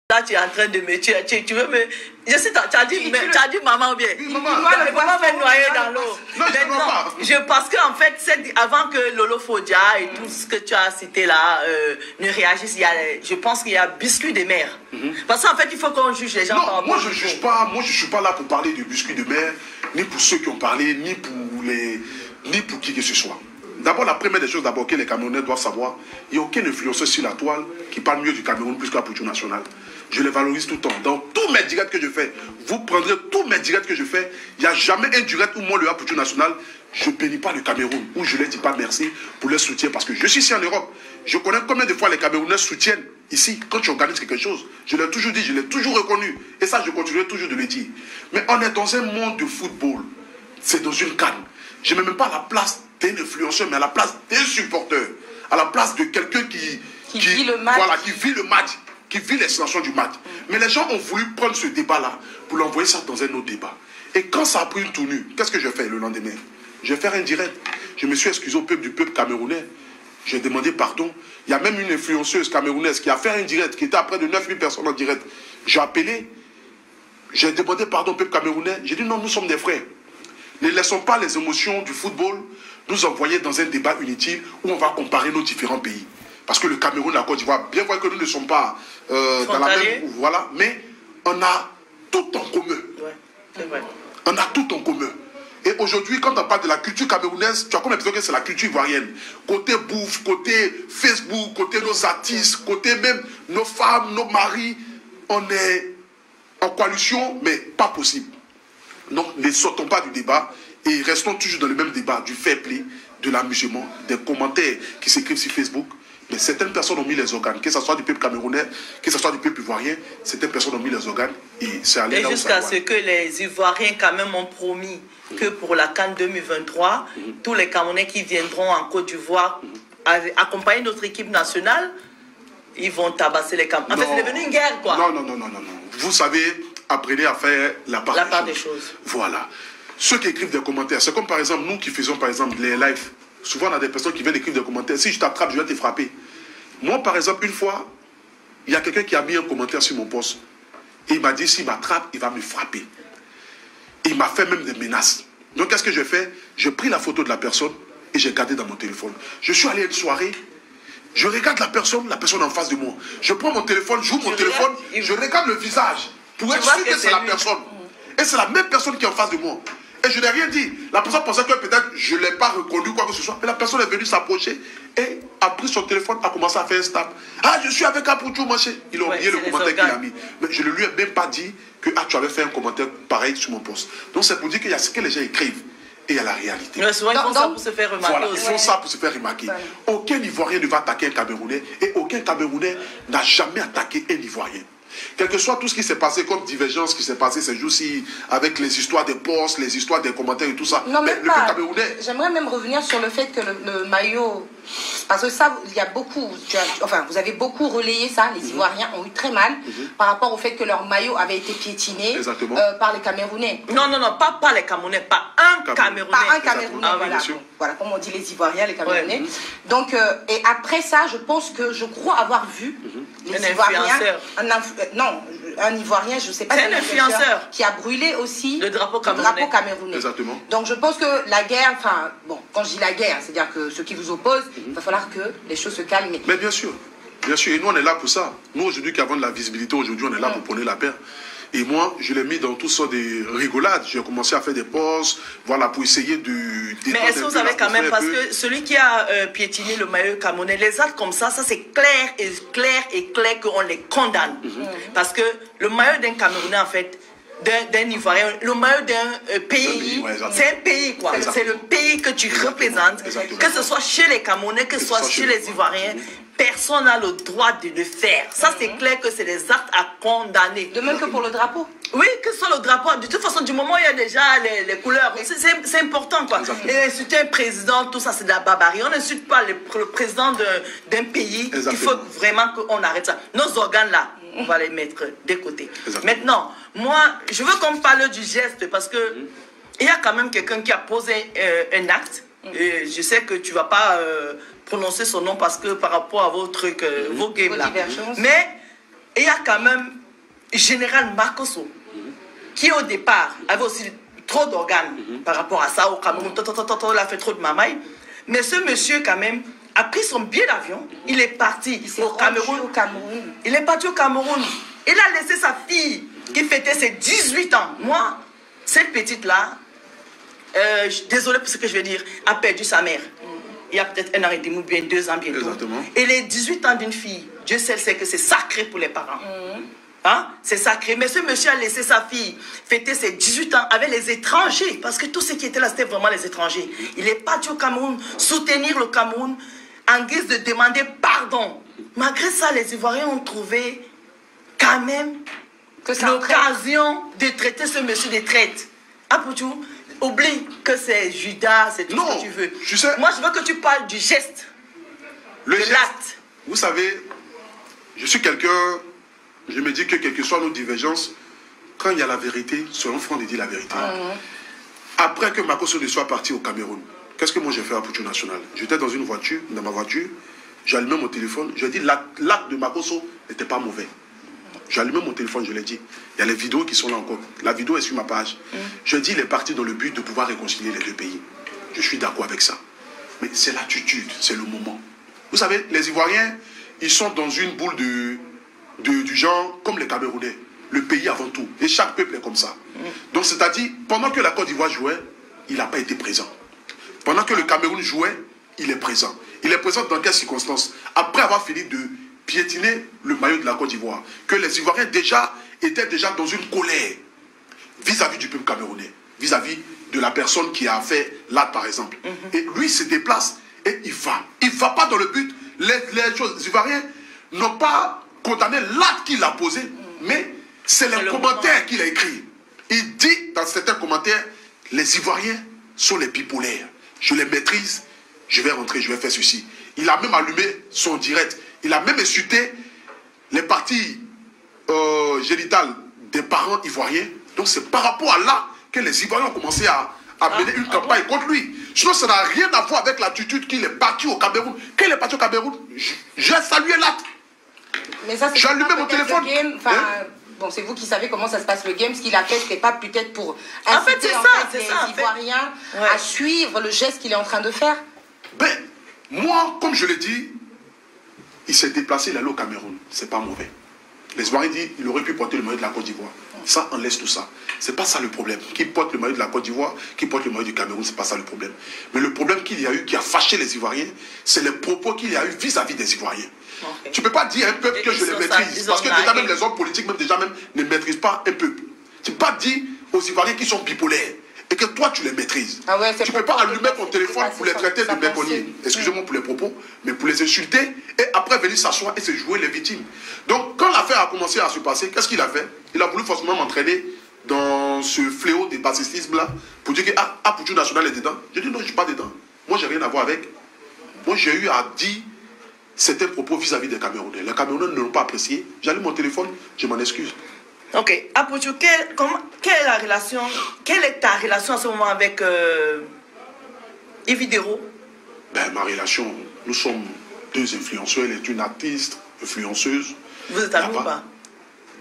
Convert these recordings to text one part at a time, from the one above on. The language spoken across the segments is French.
Là, tu es en train de me tuer. Tu veux me... Je sais, tu as dit maman ou bien? Oui, maman. Maman me noyer dans l'eau. Non, parce qu'en fait, avant que Lolo Fodia et tout ce que tu as cité là ne réagissent, je pense qu'il y a biscuit de mer. Parce qu'en fait, il faut qu'on juge les gens. Non, moi je ne juge pas. Moi, je ne suis pas là pour parler de biscuit de mer, ni pour ceux qui ont parlé, ni pour qui que ce soit. D'abord, la première des choses que les Camerounais doivent savoir, il n'y a aucun influenceur sur la toile qui parle mieux du Cameroun plus que la Poutou nationale. Je les valorise tout le temps. Dans tous mes directs que je fais, vous prendrez tous mes directs que je fais, il n'y a jamais un direct où moi, le Poutou national, je ne bénis pas le Cameroun, où je ne leur dis pas merci pour leur soutien, parce que je suis ici en Europe. Je connais combien de fois les Camerounais soutiennent ici, quand tu organises quelque chose. Je l'ai toujours dit, je l'ai toujours reconnu. Et ça, je continuerai toujours de le dire. Mais on est dans un monde de football. C'est dans une canne. Je ne mets même pas à la place d'un influenceur, mais à la place d'un supporter. À la place de quelqu'un qui vit le match. Voilà, qui vit le match, qui vit l'extension du match. Mais les gens ont voulu prendre ce débat-là pour l'envoyer ça dans un autre débat. Et quand ça a pris une tournure, qu'est-ce que je fais le lendemain? Je vais faire un direct. Je me suis excusé au peuple camerounais. J'ai demandé pardon. Il y a même une influenceuse camerounaise qui a fait un direct, qui était à près de 9000 personnes en direct. J'ai appelé, j'ai demandé pardon au peuple camerounais. J'ai dit non, nous sommes des frères. Ne laissons pas les émotions du football nous envoyer dans un débat inutile où on va comparer nos différents pays. Parce que le Cameroun, la Côte d'Ivoire, bien vrai que nous ne sommes pas dans la même... Voilà, mais on a tout en commun. Ouais, c'est vrai. On a tout en commun. Et aujourd'hui, quand on parle de la culture camerounaise, tu as comme l'impression que c'est la culture ivoirienne. Côté bouffe, côté Facebook, côté nos artistes, côté même nos femmes, nos maris, on est en coalition, mais pas possible. Donc, ne sortons pas du débat et restons toujours dans le même débat du fair play, de l'amusement, des commentaires qui s'écrivent sur Facebook. Mais certaines personnes ont mis les organes, que ce soit du peuple camerounais, que ce soit du peuple ivoirien, certaines personnes ont mis les organes et c'est allé là où ça va. Et jusqu'à ce que les Ivoiriens quand même ont promis que pour la CAN 2023, tous les Camerounais qui viendront en Côte d'Ivoire accompagner notre équipe nationale, ils vont tabasser les Camerounais. En fait, c'est devenu une guerre, quoi. Non. Vous savez, apprenez à faire la part des choses. Voilà. Ceux qui écrivent des commentaires, c'est comme par exemple nous qui faisons par exemple les lives. Souvent, on a des personnes qui viennent écrire des commentaires. Si je t'attrape, je vais te frapper. Moi, par exemple, une fois, il y a quelqu'un qui a mis un commentaire sur mon poste. Et il m'a dit, s'il m'attrape, il va me frapper. Et il m'a fait même des menaces. Donc, qu'est-ce que j'ai fait? J'ai pris la photo de la personne et j'ai gardé dans mon téléphone. Je suis allé à une soirée. Je regarde la personne en face de moi. Je prends mon téléphone, j'ouvre mon téléphone, je regarde le visage pour être sûr que c'est la personne. Et c'est la même personne qui est en face de moi. Et je n'ai rien dit. La personne pensait que peut-être je ne l'ai pas reconnu, quoi que ce soit. Mais la personne est venue s'approcher et a pris son téléphone, a commencé à faire un snap. Ah, je suis avec un Poutou, machin. Il a oublié le commentaire qu'il a mis. Mais je ne lui ai même pas dit que tu avais fait un commentaire pareil sur mon post. Donc c'est pour dire qu'il y a ce que les gens écrivent et il y a la réalité. Mais souvent, ils font ça pour se faire remarquer. Voilà, ils font ça pour se faire remarquer. Aucun Ivoirien ne va attaquer un Camerounais et aucun Camerounais n'a jamais attaqué un Ivoirien. Quel que soit tout ce qui s'est passé comme divergence qui s'est passé ces jours-ci avec les histoires des posts, les histoires des commentaires et tout ça. Non, mais même pas. J'aimerais même revenir sur le fait que le maillot, parce que ça, il y a beaucoup, vous avez beaucoup relayé ça, les Ivoiriens ont eu très mal par rapport au fait que leur maillot avait été piétiné par les Camerounais. Non, pas les Camerounais, pas un Camerounais. Pas un Camerounais, voilà, comme on dit les Ivoiriens, les Camerounais. Ouais. Donc, et après ça, je crois avoir vu les Ivoiriens, un Ivoirien, je ne sais pas, c'est un influenceur qui a brûlé aussi le drapeau camerounais. Exactement. Donc je pense que la guerre, quand je dis la guerre, c'est-à-dire que ceux qui vous opposent, il va falloir que les choses se calment. Mais bien sûr, et nous on est là pour ça. Nous aujourd'hui qui avons de la visibilité, aujourd'hui on est là pour prôner la paix. Et moi, je l'ai mis dans toutes sortes de rigolades. J'ai commencé à faire des pauses, voilà, pour essayer de... Mais est-ce que vous avez quand même, parce que celui qui a piétiné le maillot camerounais, les actes comme ça c'est clair qu'on les condamne. Parce que le maillot d'un Camerounais, en fait, d'un Ivoirien, le maillot d'un pays, c'est un pays, quoi. C'est le pays que tu représentes, que ce soit chez les Camerounais, que ce soit chez les Ivoiriens. Personne n'a le droit de le faire. Ça, c'est clair que c'est des actes à condamner. De même que pour le drapeau. Oui, que ce soit le drapeau. De toute façon, du moment où il y a déjà les couleurs, c'est important, quoi. Et insulter un président, tout ça, c'est de la barbarie. On n'insulte pas le président d'un pays. Exactement. Il faut vraiment qu'on arrête ça. Nos organes, là, on va les mettre de côté. Exactement. Maintenant, moi, je veux qu'on parle du geste, parce que il y a quand même quelqu'un qui a posé un acte. Et je sais que tu ne vas pas prononcer son nom parce que par rapport à vos trucs, vos games là. Mais Et il y a quand même Général Makosso, qui au départ avait aussi trop d'organes par rapport à ça au Cameroun. Il a fait trop de mamaille. Mais ce monsieur, quand même, a pris son billet d'avion. Il est parti au Cameroun. Il est parti au Cameroun. Il a laissé sa fille qui fêtait ses 18 ans. Moi, cette petite-là, désolé pour ce que je vais dire, a perdu sa mère. Il y a peut-être 1 an et demi ou bien 2 ans bientôt. Exactement. Et les 18 ans d'une fille, Dieu seul sait que c'est sacré pour les parents. Hein? C'est sacré. Mais ce monsieur a laissé sa fille fêter ses 18 ans avec les étrangers. Parce que tous ceux qui étaient là, c'était vraiment les étrangers. Il est parti au Cameroun, soutenir le Cameroun en guise de demander pardon. Malgré ça, les Ivoiriens ont trouvé quand même l'occasion de traiter ce monsieur de traite. Apoutou, oublie que c'est Judas, c'est tout ce que tu veux. Je sais. Moi, je veux que tu parles du geste. Le geste. L'acte. Vous savez, je suis quelqu'un, je me dis que quelles que soient nos divergences, quand il y a la vérité, soyons francs de dire la vérité. Après que Makosso soit parti au Cameroun, qu'est-ce que moi j'ai fait à Pouchou National? J'étais dans une voiture, dans ma voiture, j'allumais mon téléphone, je dis l'acte de Makosso n'était pas mauvais. J'allumais mon téléphone, je l'ai dit. Il y a les vidéos qui sont là encore. La vidéo est sur ma page. Je dis il est parti dans le but de pouvoir réconcilier les deux pays. Je suis d'accord avec ça. Mais c'est l'attitude, c'est le moment. Vous savez, les Ivoiriens, ils sont dans une boule du genre comme les Camerounais. Le pays avant tout. Et chaque peuple est comme ça. Donc c'est-à-dire, pendant que la Côte d'Ivoire jouait, il n'a pas été présent. Pendant que le Cameroun jouait, il est présent. Il est présent dans quelles circonstances? Après avoir fini de piétiner le maillot de la Côte d'Ivoire, que les Ivoiriens étaient déjà dans une colère vis-à-vis du peuple camerounais, vis-à-vis de la personne qui a fait l'acte par exemple. Et lui se déplace et il va. Il ne va pas dans le but. Les Ivoiriens n'ont pas condamné l'acte qu'il a posé, mais c'est les commentaires qu'il a écrits. Il dit dans certains commentaires, les Ivoiriens sont les bipolaires. Je les maîtrise, je vais rentrer, je vais faire ceci. Il a même allumé son direct. Il a même insulté les parties génitales des parents ivoiriens. Donc c'est par rapport à là que les Ivoiriens ont commencé à mener une campagne contre lui. Sinon ça n'a rien à voir avec l'attitude qu'il est parti au Cameroun. Quand il est parti au Cameroun, j'ai salué l'acte. J'ai allumé mon téléphone. Bon, c'est vous qui savez comment ça se passe le game. Ce qu'il a fait, ce n'est pas peut-être pour inciter les Ivoiriens à suivre le geste qu'il est en train de faire. Ben, moi, comme je l'ai dit, il s'est déplacé, il est allé au Cameroun. C'est pas mauvais. Les Ivoiriens disent qu'il aurait pu porter le maillot de la Côte d'Ivoire. Ça, on laisse tout ça. C'est pas ça le problème. Qui porte le maillot de la Côte d'Ivoire, qui porte le maillot du Cameroun, c'est pas ça le problème. Mais le problème qu'il y a eu, qui a fâché les Ivoiriens, c'est les propos qu'il y a eu vis-à-vis des Ivoiriens. Okay. Tu ne peux pas dire à un peuple que je les maîtrise. Parce que déjà même les hommes politiques, même ne maîtrisent pas un peuple. Tu ne peux pas dire aux Ivoiriens qui sont bipolaires et que toi tu les maîtrises. Tu ne peux pas allumer ton téléphone pour les traiter de béconniers. Excusez-moi pour les propos, mais pour les insulter et après venir s'asseoir et se jouer les victimes. Donc quand l'affaire a commencé à se passer, qu'est-ce qu'il a fait? Il a voulu forcément m'entraîner dans ce fléau des bassistismes-là pour dire que Pouchou National est dedans. Je dis non, je ne suis pas dedans. Moi, je n'ai rien à voir avec. Moi, j'ai eu à dire certains propos vis-à-vis des Camerounais. Les Camerounais ne l'ont pas apprécié. J'allume mon téléphone, je m'en excuse. Ok. Apouchou, quelle est ta relation en ce moment avec Yves Dero? Ben, ma relation, nous sommes deux influenceurs. Elle est une artiste, influenceuse. Vous êtes amis ou pas?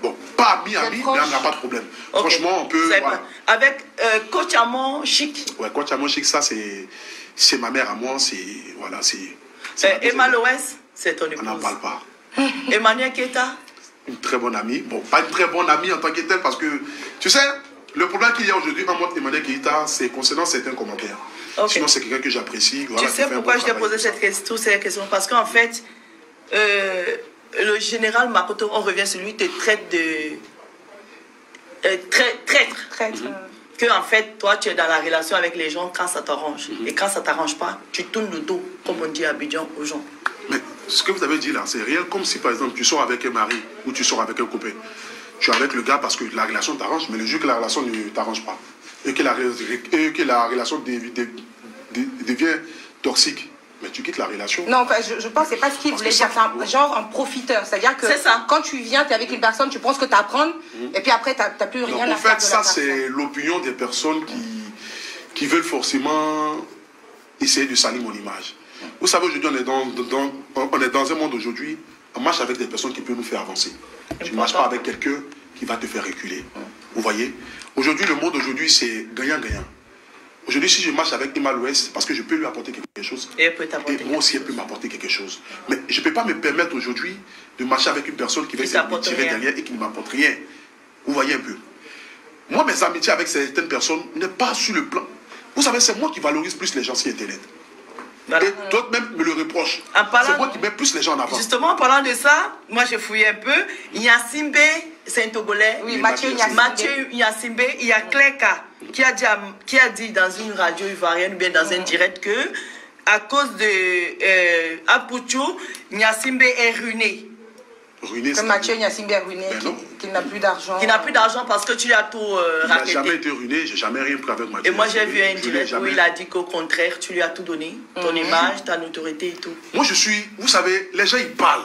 Bon, pas amis, mais on n'a pas de problème. Okay. Franchement, on peut... Voilà. Avec Coach Amon Chic. Ouais, Coach Amon Chic, ça, c'est ma mère à moi. Voilà, Emma Loès, c'est ton épouse. On n'en parle pas. Emmanuel Keita? Une très bonne amie. Bon, pas une très bonne amie en tant que telle, parce que, tu sais, le problème qu'il y a aujourd'hui en mode Emmanuel Keita, c'est concernant certains commentaires. Okay. Sinon, c'est quelqu'un que j'apprécie. Voilà, tu sais pourquoi je t'ai posé cette question? Parce qu'en fait, le général Makoto, on revient sur lui, te traite de traître. Que en fait, toi, tu es dans la relation avec les gens quand ça t'arrange. Et quand ça t'arrange pas, tu tournes le dos, comme on dit à Abidjan, aux gens. Mais ce que vous avez dit là, c'est réel. Comme si, par exemple, tu sors avec un mari ou tu sors avec un copain. Tu es avec le gars parce que la relation t'arrange, mais le jour que la relation ne t'arrange pas et que la relation devient toxique, mais tu quittes la relation. Non, enfin, je pense que c'est pas ce qu'il voulait dire. C'est genre un profiteur. C'est-à-dire que quand tu viens, tu es avec une personne, tu penses que tu as à prendre, et puis après, tu n'as plus rien à faire. En fait, ça, c'est l'opinion des personnes qui veulent forcément essayer de salir mon image. Vous savez, aujourd'hui, on est dans un monde aujourd'hui on marche avec des personnes qui peuvent nous faire avancer. Tu ne marches pas avec quelqu'un qui va te faire reculer. Vous voyez? Aujourd'hui, le monde aujourd'hui, c'est gagnant-gagnant. Aujourd'hui, si je marche avec Emma Louest, parce que je peux lui apporter quelque chose, et moi aussi, elle peut m'apporter quelque chose. Mais je ne peux pas me permettre aujourd'hui de marcher avec une personne qui va essayer de me tirer derrière et qui ne m'apporte rien. Vous voyez un peu? Moi, mes amitiés avec certaines personnes n'est pas sur le plan. Vous savez, c'est moi qui valorise plus les gens sur Internet. Voilà. Et d'autres même me le reprochent. C'est moi qui mets plus les gens en avant. Justement, en parlant de ça, moi j'ai fouillé un peu. Nyasimbe, c'est un Togolais. Oui, Mathieu Nyasimbe. Il y a Cléka qui a dit dans une radio ivoirienne, ou bien dans un direct, que à cause de Apucho, Nyasimbe est ruiné. Comme Mathieu Nyasimbe est ruiné, qu'il n'a plus d'argent. Qu'il n'a plus d'argent parce que tu as tout raquetté. Il n'a jamais été ruiné, j'ai jamais rien pris avec Mathieu. Et moi j'ai vu un direct où il a dit qu'au contraire, tu lui as tout donné. Ton image, ta notoriété et tout. Moi je suis, vous savez, les gens ils parlent.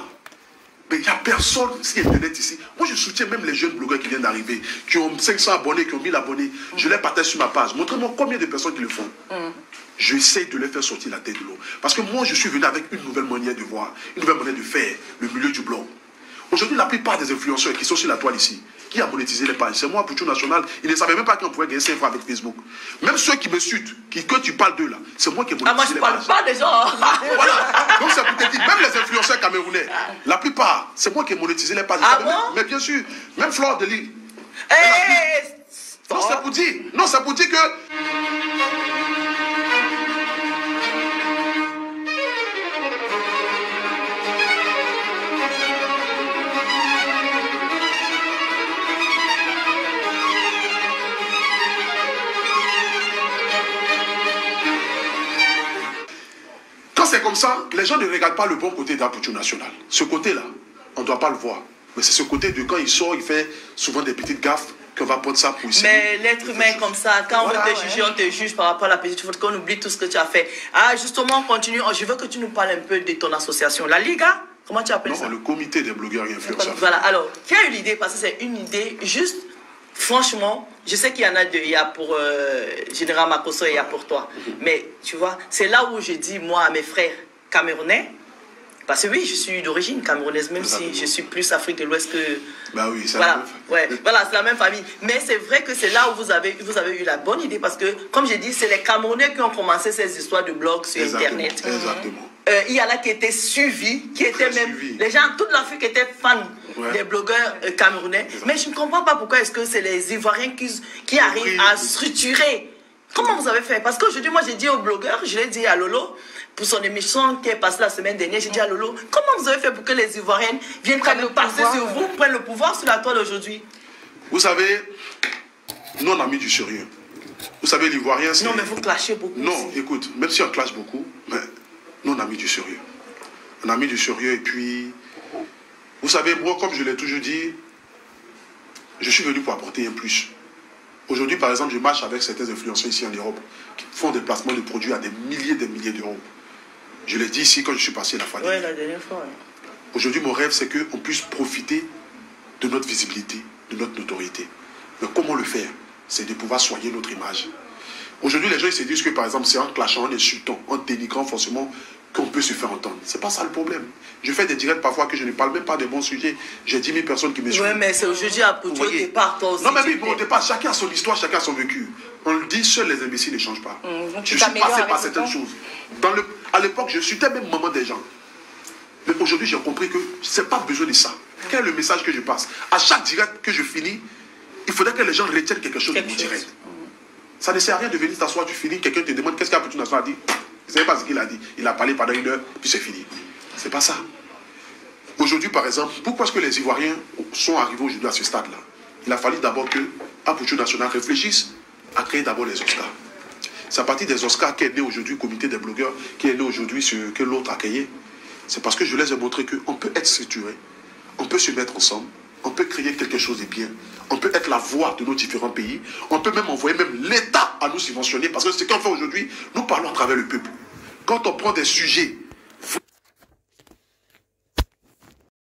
Mais il n'y a personne sur Internet ici. Moi je soutiens même les jeunes blogueurs qui viennent d'arriver, qui ont 500 abonnés, qui ont 1000 abonnés. Je les partage sur ma page. Montrez-moi combien de personnes qui le font. J'essaie de les faire sortir la tête de l'eau. Parce que moi je suis venu avec une nouvelle manière de voir, une nouvelle manière de faire le milieu du blog. Aujourd'hui, la plupart des influenceurs qui sont sur la toile ici, qui a monétisé les pages, c'est moi, Pouchou National, ils ne savaient même pas qu'on pouvait gagner 5 francs avec Facebook. Même ceux qui me suivent, que tu parles d'eux là, c'est moi qui ai monétisé les pages. Ah, moi je parle pas des gens. Voilà, donc c'est pour te dire, même les influenceurs camerounais, la plupart, c'est moi qui ai monétisé les pages. Ah bon? Mais bien sûr, même Flore de Lille. Non, c'est pour dire, non, c'est pour dire que... C'est comme ça, les gens ne regardent pas le bon côté d'Apucho National. Ce côté-là, on ne doit pas le voir. Mais c'est ce côté de quand il sort, il fait souvent des petites gaffes qu'on va prendre ça pour ici. Mais l'être humain comme ça, quand on veut te juger, on te juge par rapport à la petite faute, qu'on oublie tout ce que tu as fait. Ah, justement, on continue. Je veux que tu nous parles un peu de ton association. La Liga, comment tu appelles ça? Non, le comité des blogueurs et influenceurs. Voilà, alors, qui a eu l'idée? Parce que c'est une idée juste... Franchement, je sais qu'il y en a deux. Il y a pour Général Makosso et il y a pour toi. Mais tu vois, c'est là où je dis, moi, à mes frères camerounais, parce que oui, je suis d'origine camerounaise, même si je suis plus Afrique de l'Ouest que... Bah oui, c'est voilà, voilà, c'est la même famille. Mais c'est vrai que c'est là où vous avez eu la bonne idée, parce que, comme j'ai dit, c'est les Camerounais qui ont commencé ces histoires de blogs sur Internet. Exactement. Il y en a qui étaient suivis, qui étaient même... Les gens, toute l'Afrique était fan des blogueurs camerounais. Mais je ne comprends pas pourquoi est-ce que c'est les Ivoiriens qui arrivent à structurer. Comment vous avez fait? Parce qu'aujourd'hui, moi, j'ai dit aux blogueurs, je l'ai dit à Lolo, pour son émission qui est passée la semaine dernière, j'ai dit à Lolo, comment vous avez fait pour que les Ivoiriennes viennent passer sur vous, prennent le pouvoir sur la toile aujourd'hui? Vous savez, nous, on a mis du sérieux. Vous savez, l'Ivoirien, c'est... Non, mais vous clashez beaucoup. Non, aussi. Écoute, même si on clash beaucoup, mais nous, on a mis du sérieux. On a mis du sérieux et puis... Vous savez, moi, comme je l'ai toujours dit, je suis venu pour apporter un plus. Aujourd'hui, par exemple, je marche avec certains influenceurs ici en Europe qui font des placements de produits à des milliers d'euros. Je l'ai dit ici quand je suis passé la fois dernière. Oui, la dernière fois. Ouais. Aujourd'hui, mon rêve, c'est qu'on puisse profiter de notre visibilité, de notre notoriété. Mais comment le faire? C'est de pouvoir soigner notre image. Aujourd'hui, les gens ils se disent que, par exemple, c'est en clashant, en insultant, en dénigrant forcément qu'on peut se faire entendre. C'est pas ça le problème. Je fais des directs parfois que je ne parle même pas de bons sujets. J'ai 10 000 personnes qui me suivent. Oui, mais c'est aujourd'hui à Poutou, au départ, toi aussi. Non, mais oui, bon, au départ, chacun a son histoire, chacun a son vécu. On le dit, seuls les imbéciles ne changent pas. Je suis passé par certaines choses. À l'époque, je suis même maman des gens. Mais aujourd'hui, j'ai compris que ce n'est pas besoin de ça. Quel est le message que je passe? À chaque direct que je finis, il faudrait que les gens retiennent quelque chose de mon direct. Ça ne sert à rien de venir t'asseoir, tu finis, quelqu'un te demande qu'est-ce qu'Apucho National a dit. Vous ne savez pas ce qu'il a dit. Il a parlé pendant 1 heure, puis c'est fini. C'est pas ça. Aujourd'hui, par exemple, pourquoi est-ce que les Ivoiriens sont arrivés aujourd'hui à ce stade-là? Il a fallu d'abord que Apucho National réfléchisse à créer d'abord les Oscars. C'est à partir des Oscars qu'est né aujourd'hui le comité des blogueurs, qui est né aujourd'hui ce que l'autre a créé. C'est parce que je les ai montré qu'on peut être structuré, on peut se mettre ensemble, on peut créer quelque chose de bien, on peut être la voix de nos différents pays, on peut même envoyer même l'État à nous subventionner, parce que ce qu'on fait aujourd'hui, nous parlons à travers le peuple. Quand on prend des sujets